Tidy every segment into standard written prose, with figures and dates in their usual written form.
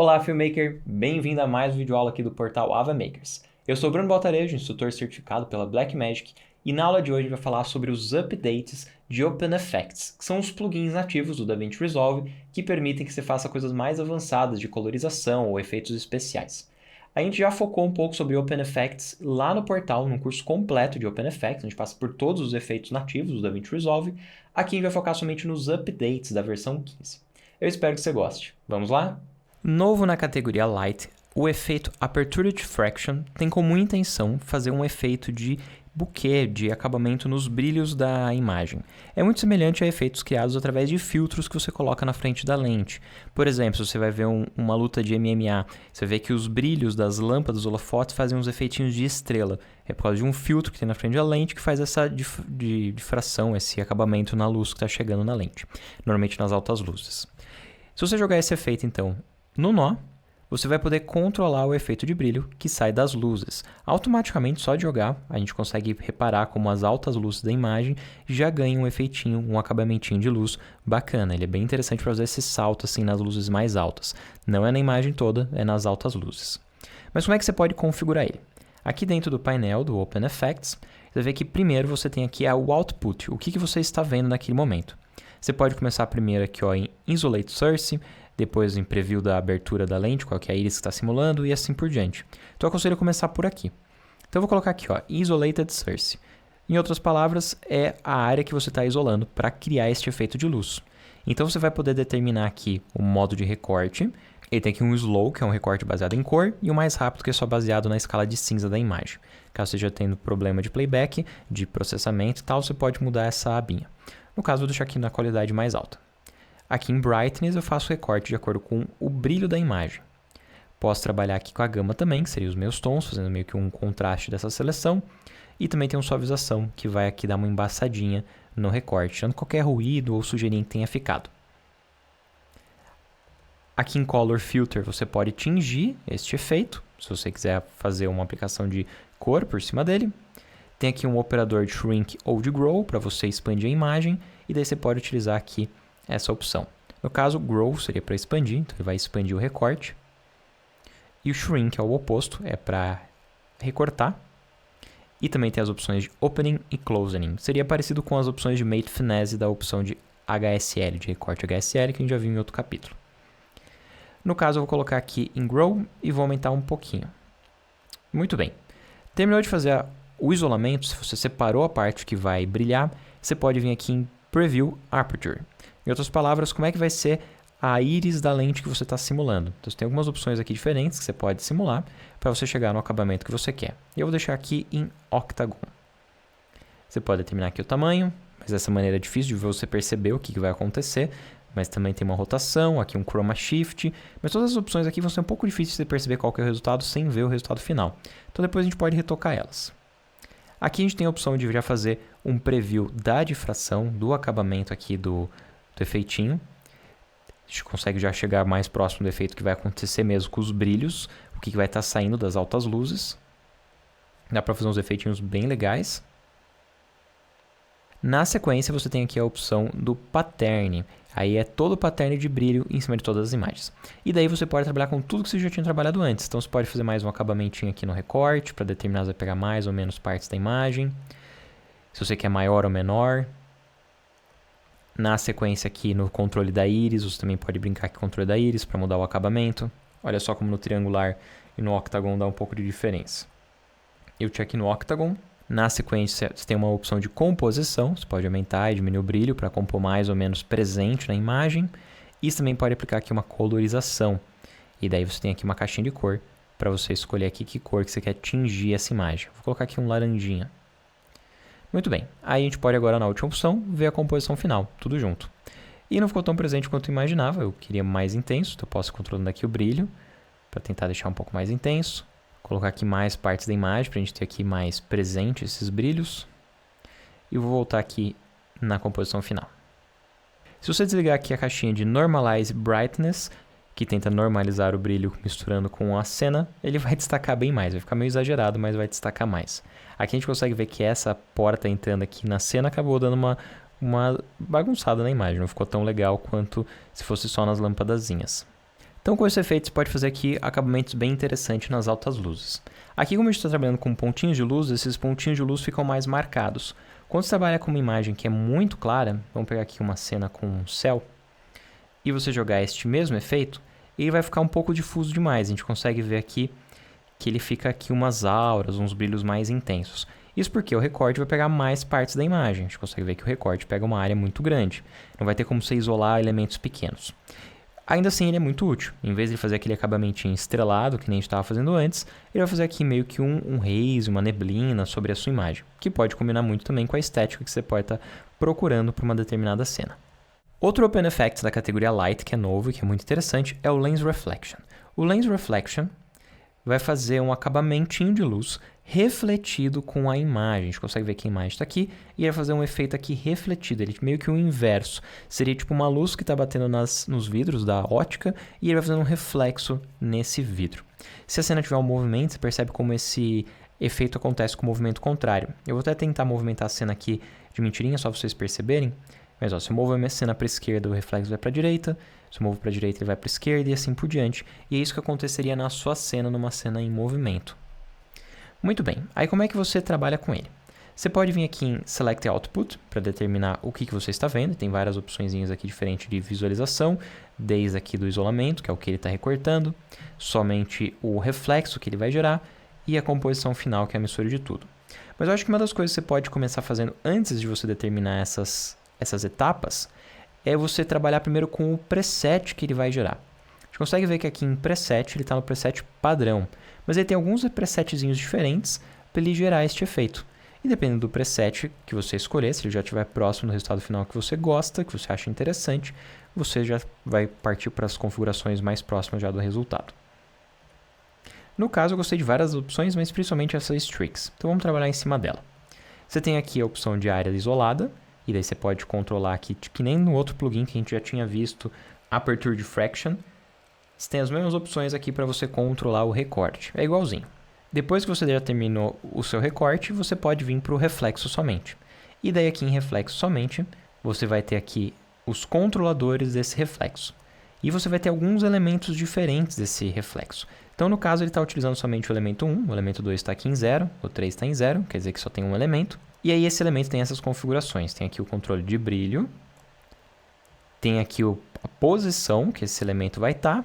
Olá, Filmmaker! Bem-vindo a mais um videoaula aqui do portal Ava Makers. Eu sou Bruno Baltarejo, instrutor certificado pela Blackmagic, e na aula de hoje a gente vai falar sobre os updates de OpenEffects, que são os plugins nativos do DaVinci Resolve que permitem que você faça coisas mais avançadas de colorização ou efeitos especiais. A gente já focou um pouco sobre OpenEffects lá no portal, num curso completo de OpenEffects, a gente passa por todos os efeitos nativos do DaVinci Resolve. Aqui a gente vai focar somente nos updates da versão 15. Eu espero que você goste. Vamos lá? Novo na categoria Light, o efeito Aperture Diffraction tem como intenção fazer um efeito de bokeh, de acabamento nos brilhos da imagem. É muito semelhante a efeitos criados através de filtros que você coloca na frente da lente. Por exemplo, se você vai ver uma luta de MMA, você vê que os brilhos das lâmpadas, dos holofotes, fazem uns efeitinhos de estrela. É por causa de um filtro que tem na frente da lente que faz essa difração, esse acabamento na luz que está chegando na lente, normalmente nas altas luzes. Se você jogar esse efeito, então, no nó, você vai poder controlar o efeito de brilho que sai das luzes. Automaticamente, só de jogar, a gente consegue reparar como as altas luzes da imagem já ganham um efeitinho, um acabamentinho de luz bacana. Ele é bem interessante para fazer esse salto assim nas luzes mais altas. Não é na imagem toda, é nas altas luzes. Mas como é que você pode configurar ele? Aqui dentro do painel do OpenEffects, você vê que primeiro você tem aqui o output, o que você está vendo naquele momento. Você pode começar primeiro aqui em Isolate Source, depois em preview da abertura da lente, qual que é a íris que está simulando e assim por diante. Então eu aconselho começar por aqui. Então eu vou colocar aqui, Isolated Source. Em outras palavras, é a área que você está isolando para criar este efeito de luz. Então você vai poder determinar aqui o modo de recorte. Ele tem aqui um Slow, que é um recorte baseado em cor, e o mais rápido, que é só baseado na escala de cinza da imagem. Caso esteja tendo problema de playback, de processamento e tal, você pode mudar essa abinha. No caso, eu vou deixar aqui na qualidade mais alta. Aqui em Brightness eu faço recorte de acordo com o brilho da imagem. Posso trabalhar aqui com a gama também, que seriam os meus tons, fazendo meio que um contraste dessa seleção. E também tem uma suavização, que vai aqui dar uma embaçadinha no recorte, tirando qualquer ruído ou sujeirinha que tenha ficado. Aqui em Color Filter você pode tingir este efeito, se você quiser fazer uma aplicação de cor por cima dele. Tem aqui um operador de Shrink ou de Grow, para você expandir a imagem, e daí você pode utilizar aqui essa opção. No caso, o Grow seria para expandir, então ele vai expandir o recorte. E o Shrink é o oposto, é para recortar. E também tem as opções de Opening e Closing. Seria parecido com as opções de Mate Finesse da opção de HSL, de recorte HSL, que a gente já viu em outro capítulo. No caso, eu vou colocar aqui em Grow e vou aumentar um pouquinho. Muito bem. Terminou de fazer o isolamento, se você separou a parte que vai brilhar, você pode vir aqui em Preview Aperture. Em outras palavras, como é que vai ser a íris da lente que você está simulando. Então, você tem algumas opções aqui diferentes que você pode simular para você chegar no acabamento que você quer. Eu vou deixar aqui em Octagon. Você pode determinar aqui o tamanho, mas dessa maneira é difícil de você perceber o que vai acontecer. Mas também tem uma rotação, aqui um Chroma Shift. Mas todas as opções aqui vão ser um pouco difíceis de perceber qual que é o resultado sem ver o resultado final. Então depois a gente pode retocar elas. Aqui a gente tem a opção de já fazer um preview da difração, do acabamento aqui do efeitinho. A gente consegue já chegar mais próximo do efeito que vai acontecer mesmo com os brilhos, o que vai estar saindo das altas luzes. Dá para fazer uns efeitinhos bem legais. Na sequência você tem aqui a opção do Pattern. Aí é todo o pattern de brilho em cima de todas as imagens. E daí você pode trabalhar com tudo que você já tinha trabalhado antes. Então você pode fazer mais um acabamentinho aqui no recorte, para determinar se vai pegar mais ou menos partes da imagem. Se você quer maior ou menor. Na sequência aqui no controle da íris, você também pode brincar com o controle da íris para mudar o acabamento. Olha só como no triangular e no octagon dá um pouco de diferença. Eu tinha aqui no octagon. Na sequência, você tem uma opção de composição. Você pode aumentar e diminuir o brilho para compor mais ou menos presente na imagem. E você também pode aplicar aqui uma colorização. E daí você tem aqui uma caixinha de cor para você escolher aqui que cor que você quer tingir essa imagem. Vou colocar aqui um laranjinha. Muito bem. Aí a gente pode agora, na última opção, ver a composição final, tudo junto. E não ficou tão presente quanto eu imaginava. Eu queria mais intenso, então eu posso ir controlando aqui o brilho para tentar deixar um pouco mais intenso. Colocar aqui mais partes da imagem para a gente ter aqui mais presente esses brilhos. E vou voltar aqui na composição final. Se você desligar aqui a caixinha de Normalize Brightness, que tenta normalizar o brilho misturando com a cena, ele vai destacar bem mais. Vai ficar meio exagerado, mas vai destacar mais. Aqui a gente consegue ver que essa porta entrando aqui na cena acabou dando uma bagunçada na imagem. Não ficou tão legal quanto se fosse só nas lâmpadazinhas. Então com esse efeito você pode fazer aqui acabamentos bem interessantes nas altas luzes. Aqui como a gente está trabalhando com pontinhos de luz, esses pontinhos de luz ficam mais marcados. Quando você trabalha com uma imagem que é muito clara, vamos pegar aqui uma cena com um céu, e você jogar este mesmo efeito, ele vai ficar um pouco difuso demais. A gente consegue ver aqui que ele fica aqui umas auras, uns brilhos mais intensos. Isso porque o recorte vai pegar mais partes da imagem. A gente consegue ver que o recorte pega uma área muito grande. Não vai ter como você isolar elementos pequenos. Ainda assim, ele é muito útil. Em vez de fazer aquele acabamentinho estrelado, que nem a gente estava fazendo antes, ele vai fazer aqui meio que um haze, uma neblina sobre a sua imagem, que pode combinar muito também com a estética que você pode estar procurando para uma determinada cena. Outro Open Effects da categoria Light, que é novo e que é muito interessante, é o Lens Reflection. O Lens Reflection vai fazer um acabamentinho de luz refletido com a imagem. A gente consegue ver que a imagem está aqui e vai fazer um efeito aqui refletido. Ele meio que o inverso. Seria tipo uma luz que está batendo nos vidros da ótica e ele vai fazendo um reflexo nesse vidro. Se a cena tiver um movimento, você percebe como esse efeito acontece com o movimento contrário. Eu vou até tentar movimentar a cena aqui de mentirinha, só para vocês perceberem. Mas ó, se eu movo a minha cena para a esquerda, o reflexo vai para a direita. Se eu movo para a direita, ele vai para a esquerda e assim por diante. E é isso que aconteceria na sua cena, numa cena em movimento. Muito bem. Aí como é que você trabalha com ele? Você pode vir aqui em Select Output para determinar o que você está vendo. Tem várias opções aqui diferentes de visualização. Desde aqui do isolamento, que é o que ele está recortando. Somente o reflexo que ele vai gerar. E a composição final, que é a mistura de tudo. Mas eu acho que uma das coisas que você pode começar fazendo antes de você determinar essas etapas é você trabalhar primeiro com o preset que ele vai gerar. A gente consegue ver que aqui em preset ele está no preset padrão, mas ele tem alguns presetzinhos diferentes para ele gerar este efeito. E dependendo do preset que você escolher, se ele já estiver próximo do resultado final que você gosta, que você acha interessante, você já vai partir para as configurações mais próximas já do resultado. No caso, eu gostei de várias opções, mas principalmente essa Streaks. Então vamos trabalhar em cima dela. Você tem aqui a opção de área isolada, e daí você pode controlar aqui, que nem no outro plugin que a gente já tinha visto, Aperture Diffraction. Você tem as mesmas opções aqui para você controlar o recorte. É igualzinho. Depois que você já terminou o seu recorte, você pode vir para o reflexo somente. E daí aqui em reflexo somente, você vai ter aqui os controladores desse reflexo. E você vai ter alguns elementos diferentes desse reflexo. Então, no caso, ele está utilizando somente o elemento 1, o elemento 2 está aqui em 0, o 3 está em 0, quer dizer que só tem um elemento. E aí esse elemento tem essas configurações. Tem aqui o controle de brilho. Tem aqui a posição que esse elemento vai estar.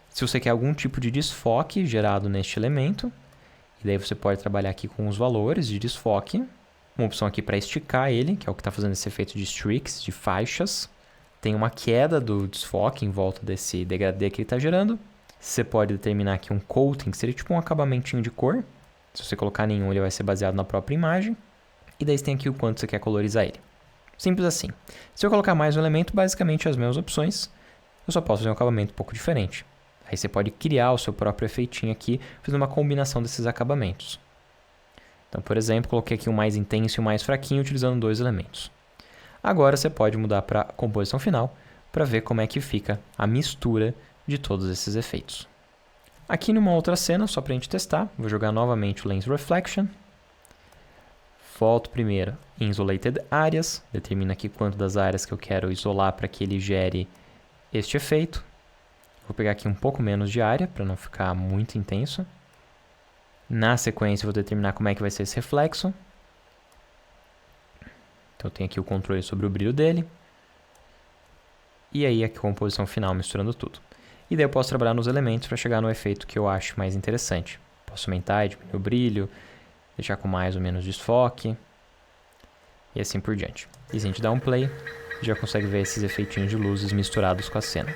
Se você quer algum tipo de desfoque gerado neste elemento. E daí você pode trabalhar aqui com os valores de desfoque. Uma opção aqui para esticar ele, que é o que está fazendo esse efeito de streaks, de faixas. Tem uma queda do desfoque em volta desse degradê que ele está gerando. Você pode determinar aqui um coating, que seria tipo um acabamentinho de cor. Se você colocar nenhum, ele vai ser baseado na própria imagem. E daí você tem aqui o quanto você quer colorizar ele. Simples assim. Se eu colocar mais um elemento, basicamente as mesmas opções, eu só posso fazer um acabamento um pouco diferente. Aí você pode criar o seu próprio efeitinho aqui, fazendo uma combinação desses acabamentos. Então, por exemplo, coloquei aqui o mais intenso e o mais fraquinho, utilizando 2 elementos. Agora você pode mudar para a composição final, para ver como é que fica a mistura de todos esses efeitos. Aqui numa outra cena, só para a gente testar, vou jogar novamente o Lens Reflection. Volto primeiro em Isolated Areas, determino aqui quanto das áreas que eu quero isolar para que ele gere este efeito. Vou pegar aqui um pouco menos de área, para não ficar muito intenso. Na sequência, vou determinar como é que vai ser esse reflexo. Então, eu tenho aqui o controle sobre o brilho dele. E aí, aqui a composição final, misturando tudo. E daí eu posso trabalhar nos elementos para chegar no efeito que eu acho mais interessante. Posso aumentar e diminuir o brilho, deixar com mais ou menos desfoque, e assim por diante. E se a gente dá um play, já consegue ver esses efeitinhos de luzes misturados com a cena.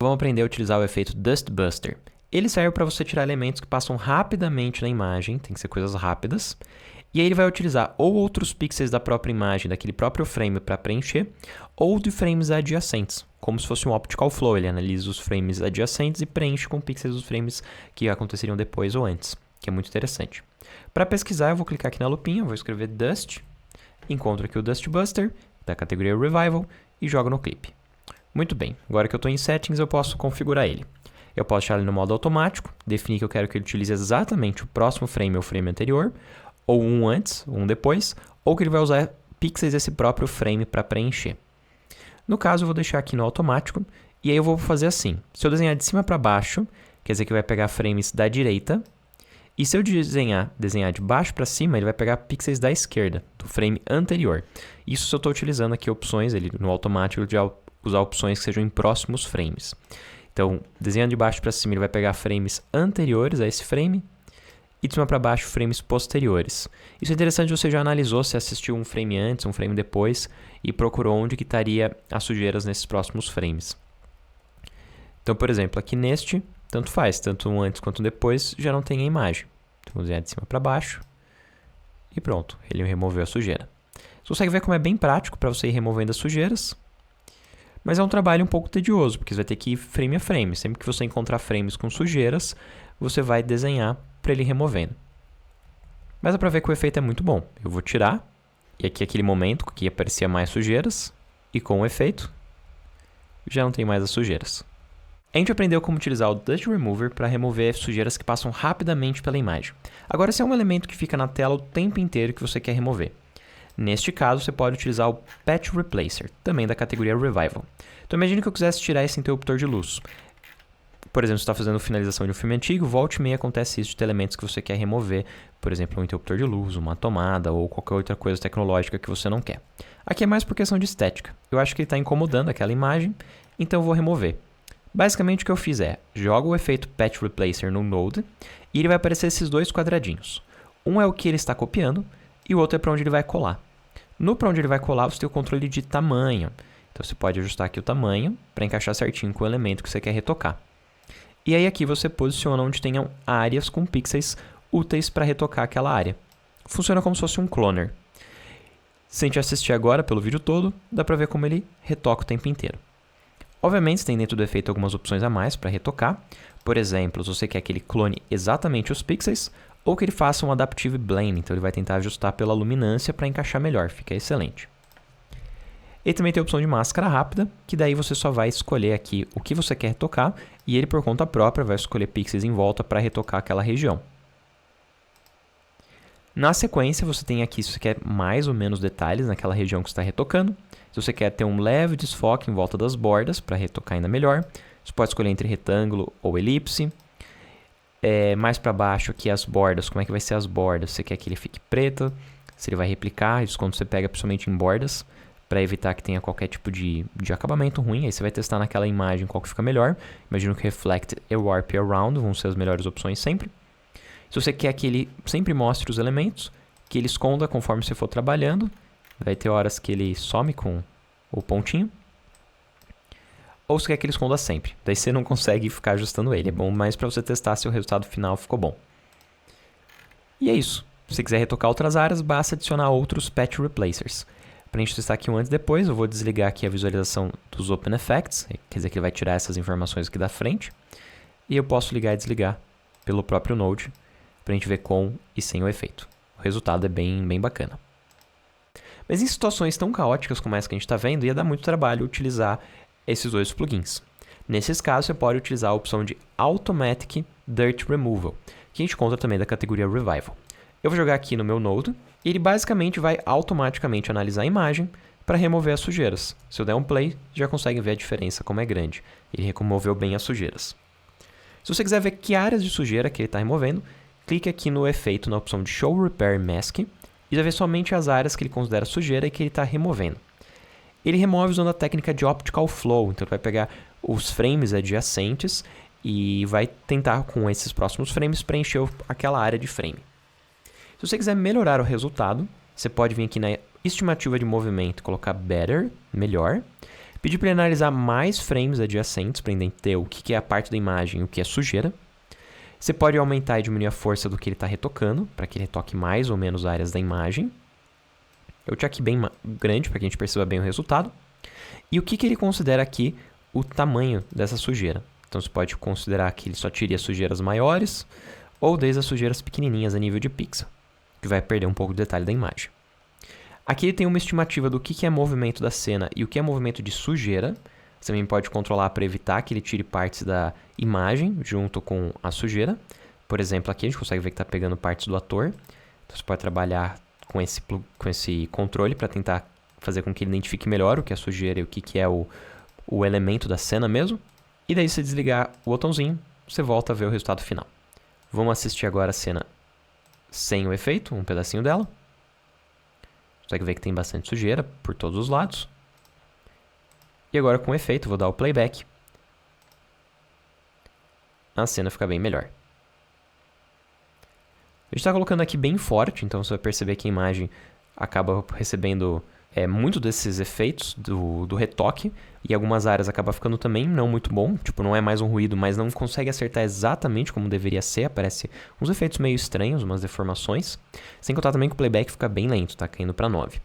Vamos aprender a utilizar o efeito Dust Buster. Ele serve para você tirar elementos que passam rapidamente na imagem, tem que ser coisas rápidas, e aí ele vai utilizar ou outros pixels da própria imagem, daquele próprio frame para preencher, ou de frames adjacentes, como se fosse um optical flow. Ele analisa os frames adjacentes e preenche com pixels dos frames que aconteceriam depois ou antes, que é muito interessante. Para pesquisar, eu vou clicar aqui na lupinha, vou escrever Dust, encontro aqui o Dust Buster, da categoria Revival, e jogo no clipe. Muito bem, agora que eu estou em Settings, eu posso configurar ele. Eu posso deixar ele no modo automático, definir que eu quero que ele utilize exatamente o próximo frame ou frame anterior, ou um antes, um depois, ou que ele vai usar pixels desse próprio frame para preencher. No caso, eu vou deixar aqui no automático E aí eu vou fazer assim. Se eu desenhar de cima para baixo, quer dizer que vai pegar frames da direita. E se eu desenhar de baixo para cima, ele vai pegar pixels da esquerda, do frame anterior. Isso se eu estou utilizando aqui opções, ele no automático de usar opções que sejam em próximos frames. Então, desenhando de baixo para cima, ele vai pegar frames anteriores a esse frame. E de cima para baixo, frames posteriores. Isso é interessante, você já analisou se assistiu um frame antes, um frame depois, e procurou onde que estaria as sujeiras nesses próximos frames. Então, por exemplo, aqui neste, tanto faz, tanto um antes quanto um depois, já não tem a imagem. Então, vou desenhar de cima para baixo e pronto, ele removeu a sujeira. Você consegue ver como é bem prático para você ir removendo as sujeiras, mas é um trabalho um pouco tedioso, porque você vai ter que ir frame a frame. Sempre que você encontrar frames com sujeiras, você vai desenhar para ele ir removendo. Mas dá para ver que o efeito é muito bom. Eu vou tirar, e aqui aquele momento que aparecia mais sujeiras, e com o efeito, já não tem mais as sujeiras. A gente aprendeu como utilizar o Dust Remover para remover sujeiras que passam rapidamente pela imagem. Agora, esse é um elemento que fica na tela o tempo inteiro que você quer remover. Neste caso, você pode utilizar o Patch Replacer, também da categoria Revival. Então, imagine que eu quisesse tirar esse interruptor de luz. Por exemplo, você está fazendo finalização de um filme antigo, volta e meia acontece isso de ter elementos que você quer remover. Por exemplo, um interruptor de luz, uma tomada ou qualquer outra coisa tecnológica que você não quer. Aqui é mais por questão de estética. Eu acho que ele está incomodando aquela imagem, então eu vou remover. Basicamente o que eu fiz é, jogo o efeito Patch Replacer no Node e ele vai aparecer esses dois quadradinhos. Um é o que ele está copiando e o outro é para onde ele vai colar. No para onde ele vai colar, você tem o controle de tamanho. Então você pode ajustar aqui o tamanho para encaixar certinho com o elemento que você quer retocar. E aí aqui você posiciona onde tenham áreas com pixels úteis para retocar aquela área. Funciona como se fosse um cloner. Se a gente assistir agora pelo vídeo todo, dá para ver como ele retoca o tempo inteiro. Obviamente, tem dentro do efeito algumas opções a mais para retocar. Por exemplo, se você quer que ele clone exatamente os pixels, ou que ele faça um Adaptive Blend, então ele vai tentar ajustar pela luminância para encaixar melhor, fica excelente. Ele também tem a opção de máscara rápida, que daí você só vai escolher aqui o que você quer retocar, e ele por conta própria vai escolher pixels em volta para retocar aquela região. Na sequência, você tem aqui se você quer mais ou menos detalhes naquela região que você está retocando. Se você quer ter um leve desfoque em volta das bordas para retocar ainda melhor, você pode escolher entre retângulo ou elipse. Mais para baixo aqui as bordas, como é que vai ser as bordas? Você quer que ele fique preto, se ele vai replicar, isso quando você pega principalmente em bordas, para evitar que tenha qualquer tipo de acabamento ruim. Aí você vai testar naquela imagem qual que fica melhor. Imagino que Reflect e Warp Around vão ser as melhores opções sempre. Se você quer que ele sempre mostre os elementos, que ele esconda conforme você for trabalhando, vai ter horas que ele some com o pontinho. Ou você quer que ele esconda sempre, daí você não consegue ficar ajustando ele. É bom mais para você testar se o resultado final ficou bom. E é isso. Se você quiser retocar outras áreas, basta adicionar outros Patch Replacers. Para a gente testar aqui um antes e depois, eu vou desligar aqui a visualização dos Open Effects, quer dizer que ele vai tirar essas informações aqui da frente. E eu posso ligar e desligar pelo próprio Node, para a gente ver com e sem o efeito. O resultado é bem bacana. Mas em situações tão caóticas como essa que a gente está vendo, ia dar muito trabalho utilizar esses dois plugins. Nesses casos, você pode utilizar a opção de Automatic Dirt Removal, que a gente encontra também da categoria Revival. Eu vou jogar aqui no meu Node, e ele basicamente vai automaticamente analisar a imagem para remover as sujeiras. Se eu der um play, já consegue ver a diferença como é grande. Ele removeu bem as sujeiras. Se você quiser ver que áreas de sujeira que ele está removendo, clique aqui no efeito na opção de Show Repair Mask, e vai ver somente as áreas que ele considera sujeira e que ele está removendo. Ele remove usando a técnica de Optical Flow, então ele vai pegar os frames adjacentes e vai tentar com esses próximos frames preencher aquela área de frame. Se você quiser melhorar o resultado, você pode vir aqui na estimativa de movimento e colocar Better, melhor, pedir para ele analisar mais frames adjacentes para entender o que é a parte da imagem e o que é sujeira. Você pode aumentar e diminuir a força do que ele está retocando, para que ele retoque mais ou menos áreas da imagem. Eu tinha aqui bem grande, para que a gente perceba bem o resultado. E o que ele considera aqui o tamanho dessa sujeira. Então você pode considerar que ele só tire as sujeiras maiores, ou desde as sujeiras pequenininhas a nível de pixel, que vai perder um pouco do detalhe da imagem. Aqui ele tem uma estimativa do que é movimento da cena e o que é movimento de sujeira. Você também pode controlar para evitar que ele tire partes da imagem junto com a sujeira. Por exemplo, aqui a gente consegue ver que está pegando partes do ator. Então você pode trabalhar com esse controle para tentar fazer com que ele identifique melhor o que é sujeira e o que é o elemento da cena mesmo. E daí, se desligar o botãozinho, você volta a ver o resultado final. Vamos assistir agora a cena sem o efeito, um pedacinho dela. Você consegue ver que tem bastante sujeira por todos os lados. E agora com o efeito, vou dar o playback. A cena fica bem melhor. A gente está colocando aqui bem forte, então você vai perceber que a imagem acaba recebendo muito desses efeitos do retoque. E algumas áreas acaba ficando também não muito bom. Tipo, não é mais um ruído, mas não consegue acertar exatamente como deveria ser. Aparece uns efeitos meio estranhos, umas deformações. Sem contar também que o playback fica bem lento, tá caindo para 9.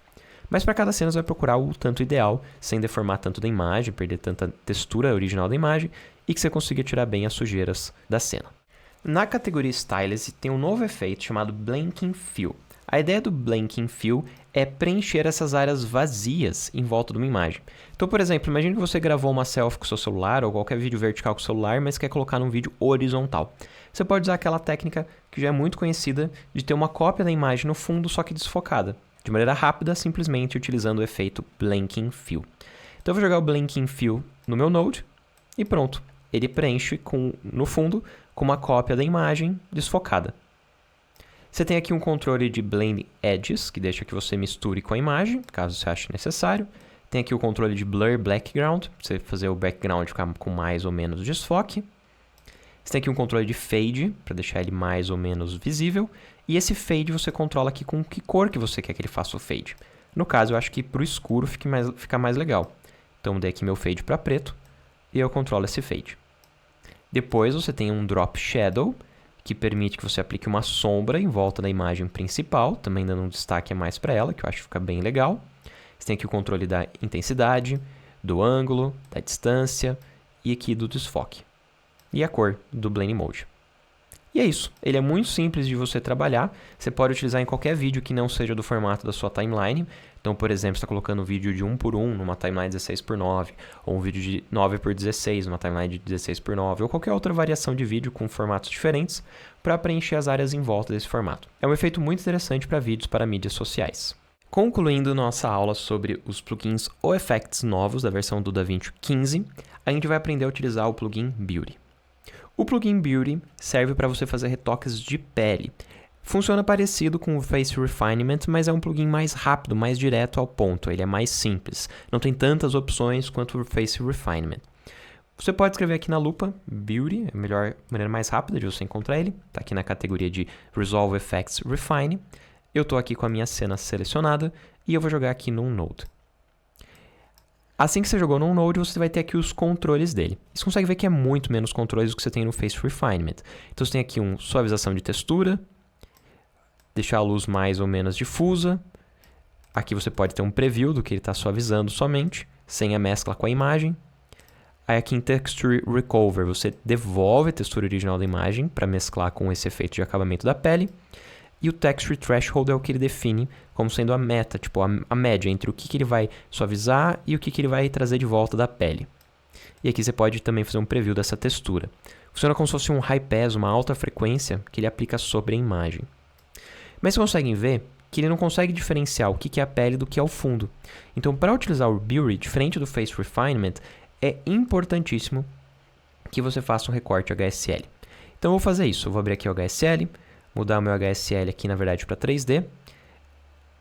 Mas para cada cena você vai procurar o tanto ideal, sem deformar tanto da imagem, perder tanta textura original da imagem, e que você consiga tirar bem as sujeiras da cena. Na categoria Stylus tem um novo efeito chamado Blanking Fill. A ideia do Blanking Fill é preencher essas áreas vazias em volta de uma imagem. Então, por exemplo, imagine que você gravou uma selfie com o seu celular ou qualquer vídeo vertical com o celular, mas quer colocar num vídeo horizontal. Você pode usar aquela técnica que já é muito conhecida de ter uma cópia da imagem no fundo, só que desfocada, de maneira rápida, simplesmente utilizando o efeito Blanking Fill. Então, eu vou jogar o Blanking Fill no meu Node e pronto. Ele preenche no fundo com uma cópia da imagem desfocada. Você tem aqui um controle de Blend Edges, que deixa que você misture com a imagem, caso você ache necessário. Tem aqui o controle de Blur Background, para você fazer o background ficar com mais ou menos desfoque. Você tem aqui um controle de Fade, para deixar ele mais ou menos visível. E esse Fade você controla aqui com que cor que você quer que ele faça o Fade. No caso, eu acho que para o escuro fica mais legal. Então, dei aqui meu Fade para preto e eu controlo esse Fade. Depois você tem um Drop Shadow, que permite que você aplique uma sombra em volta da imagem principal, também dando um destaque a mais para ela, que eu acho que fica bem legal. Você tem aqui o controle da intensidade, do ângulo, da distância e aqui do desfoque. E a cor do Blend Mode. E é isso. Ele é muito simples de você trabalhar. Você pode utilizar em qualquer vídeo que não seja do formato da sua timeline. Então, por exemplo, você está colocando um vídeo de 1:1 numa timeline 16:9, ou um vídeo de 9:16 numa timeline de 16:9, ou qualquer outra variação de vídeo com formatos diferentes para preencher as áreas em volta desse formato. É um efeito muito interessante para vídeos para mídias sociais. Concluindo nossa aula sobre os plugins ou effects novos da versão do DaVinci 15, a gente vai aprender a utilizar o plugin Beauty. O plugin Beauty serve para você fazer retoques de pele. Funciona parecido com o Face Refinement, mas é um plugin mais rápido, mais direto ao ponto. Ele é mais simples. Não tem tantas opções quanto o Face Refinement. Você pode escrever aqui na lupa Beauty, é a maneira mais rápida de você encontrar ele. Está aqui na categoria de Resolve Effects Refine. Eu estou aqui com a minha cena selecionada e eu vou jogar aqui num Node. Assim que você jogou num Node, você vai ter aqui os controles dele. Você consegue ver que é muito menos controles do que você tem no Face Refinement. Então você tem aqui suavização de textura, deixar a luz mais ou menos difusa. Aqui você pode ter um preview do que ele está suavizando somente, sem a mescla com a imagem. Aí aqui em Texture Recover, você devolve a textura original da imagem para mesclar com esse efeito de acabamento da pele. E o Texture Threshold é o que ele define como sendo a meta, tipo a média entre o que ele vai suavizar e o que ele vai trazer de volta da pele. E aqui você pode também fazer um preview dessa textura. Funciona como se fosse um high pass, uma alta frequência que ele aplica sobre a imagem. Mas vocês conseguem ver que ele não consegue diferenciar o que é a pele do que é o fundo. Então, para utilizar o Beauty, diferente do Face Refinement, é importantíssimo que você faça um recorte HSL. Então, eu vou fazer isso. Eu vou abrir aqui o HSL, mudar o meu HSL aqui, na verdade, para 3D.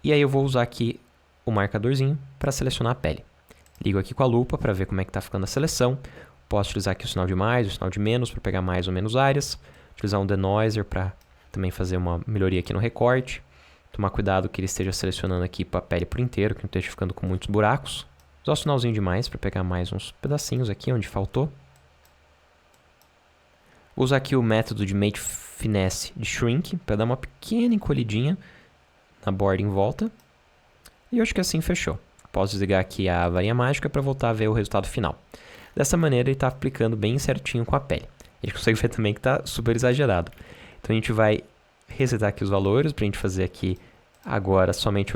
E aí eu vou usar aqui o marcadorzinho para selecionar a pele. Ligo aqui com a lupa para ver como é que está ficando a seleção. Posso utilizar aqui o sinal de mais, o sinal de menos para pegar mais ou menos áreas. Utilizar um denoiser para também fazer uma melhoria aqui no recorte. Tomar cuidado que ele esteja selecionando aqui para a pele por inteiro, que não esteja ficando com muitos buracos. Usar o sinalzinho de mais para pegar mais uns pedacinhos aqui onde faltou. Vou usar aqui o método de Make Finesse de Shrink para dar uma pequena encolhidinha na borda em volta. E eu acho que assim fechou. Posso desligar aqui a varinha mágica para voltar a ver o resultado final. Dessa maneira ele está aplicando bem certinho com a pele. A gente consegue ver também que está super exagerado. Então a gente vai resetar aqui os valores para a gente fazer aqui agora somente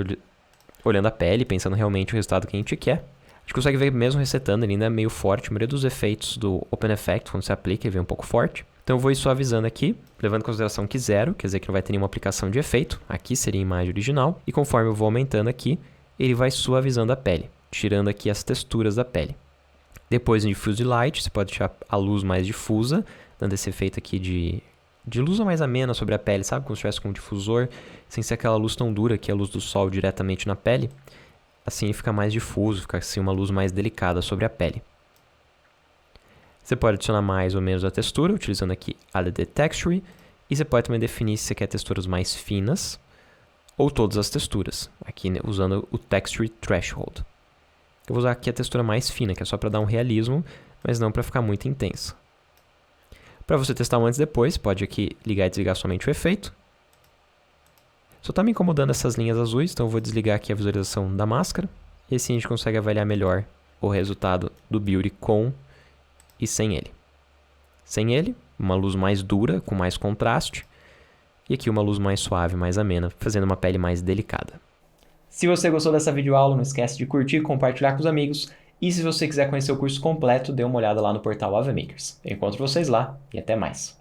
olhando a pele, pensando realmente o resultado que a gente quer. A gente consegue ver mesmo resetando, ele ainda é meio forte. A maioria dos efeitos do Open Effect, quando você aplica, ele vem um pouco forte. Então eu vou ir suavizando aqui, levando em consideração que 0, quer dizer que não vai ter nenhuma aplicação de efeito. Aqui seria a imagem original. E conforme eu vou aumentando aqui, ele vai suavizando a pele, tirando aqui as texturas da pele. Depois no Diffuse Light, você pode deixar a luz mais difusa, dando esse efeito aqui de luz mais amena sobre a pele, sabe? Como se estivesse com um difusor, sem ser aquela luz tão dura que é a luz do sol diretamente na pele. Assim fica mais difuso, fica assim uma luz mais delicada sobre a pele. Você pode adicionar mais ou menos a textura, utilizando aqui Add Texture, e você pode também definir se você quer texturas mais finas, ou todas as texturas, aqui né, usando o Texture Threshold. Eu vou usar aqui a textura mais fina, que é só para dar um realismo, mas não para ficar muito intensa. Para você testar um antes e depois, pode aqui ligar e desligar somente o efeito. Só está me incomodando essas linhas azuis, então eu vou desligar aqui a visualização da máscara. E assim a gente consegue avaliar melhor o resultado do Beauty com e sem ele. Sem ele, uma luz mais dura, com mais contraste. E aqui uma luz mais suave, mais amena, fazendo uma pele mais delicada. Se você gostou dessa videoaula, não esquece de curtir e compartilhar com os amigos. E se você quiser conhecer o curso completo, dê uma olhada lá no portal AvaMakers. Eu encontro vocês lá e até mais.